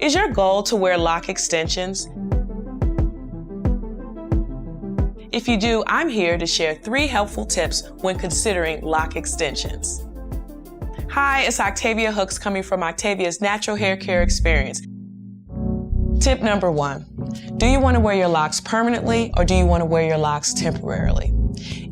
Is your goal to wear lock extensions? If you do, I'm here to share 3 helpful tips when considering lock extensions. Hi, it's Octavia Hooks coming from Octavia's Natural Hair Care Experience. Tip number 1, do you want to wear your locks permanently or do you want to wear your locks temporarily?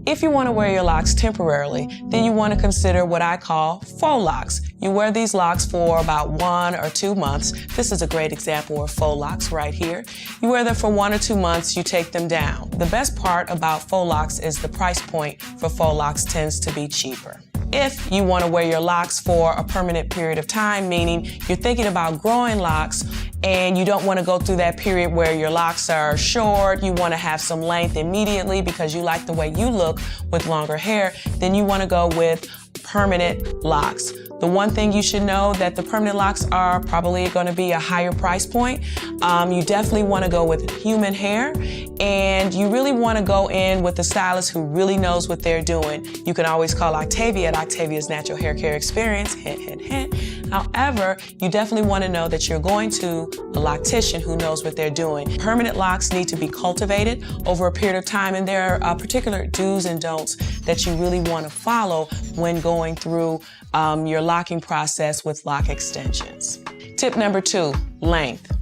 If you want to wear your locks temporarily, then you want to consider what I call faux locks. You wear these locks for about 1 or 2 months. This is a great example of faux locks right here. You wear them for 1 or 2 months, you take them down. The best part about faux locks is the price point for faux locks tends to be cheaper. If you want to wear your locks for a permanent period of time, meaning you're thinking about growing locks and you don't want to go through that period where your locks are short, you want to have some length immediately because you like the way you look with longer hair, then you want to go with permanent locks. The one thing you should know that the permanent locks are probably going to be a higher price point. You definitely want to go with human hair, and you really want to go in with a stylist who really knows what they're doing. You can always call Octavia at Octavia's Natural Hair Care Experience, hint, hint, hint. However, you definitely want to know that you're going to a loctician who knows what they're doing. Permanent locks need to be cultivated over a period of time, and there are particular do's and don'ts that you really want to follow when going through your locking process with lock extensions. Tip number 2, length.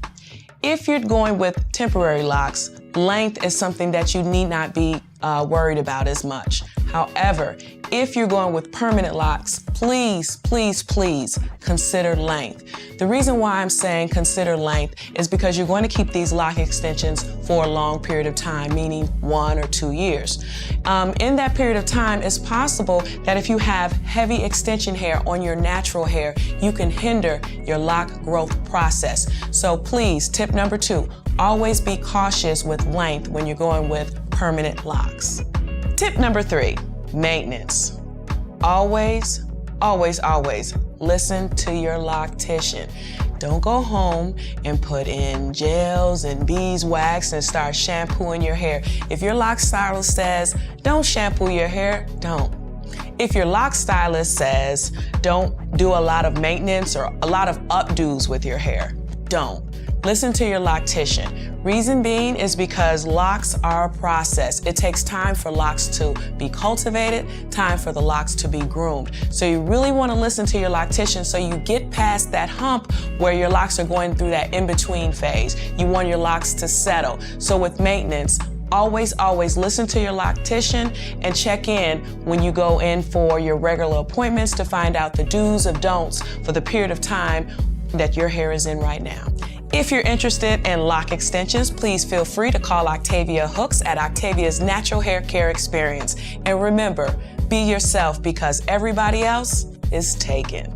If you're going with temporary locks, length is something that you need not be worried about as much. However, if you're going with permanent locks, please, please, please consider length. The reason why I'm saying consider length is because you're going to keep these lock extensions for a long period of time, meaning 1 or 2 years. In that period of time, it's possible that if you have heavy extension hair on your natural hair, you can hinder your lock growth process. So please, tip number 2, always be cautious with length when you're going with permanent locks. Tip number 3, maintenance. Always, always, always listen to your loctician. Don't go home and put in gels and beeswax and start shampooing your hair. If your lock stylist says, don't shampoo your hair, don't. If your lock stylist says, don't do a lot of maintenance or a lot of updos with your hair, don't. Listen to your loctician. Reason being is because locks are a process. It takes time for locks to be cultivated, time for the locks to be groomed. So you really want to listen to your loctician so you get past that hump where your locks are going through that in-between phase. You want your locks to settle. So with maintenance, always, always listen to your loctician and check in when you go in for your regular appointments to find out the do's and don'ts for the period of time that your hair is in right now. If you're interested in lock extensions, please feel free to call Octavia Hooks at Octavia's Natural Hair Care Experience. And remember, be yourself because everybody else is taken.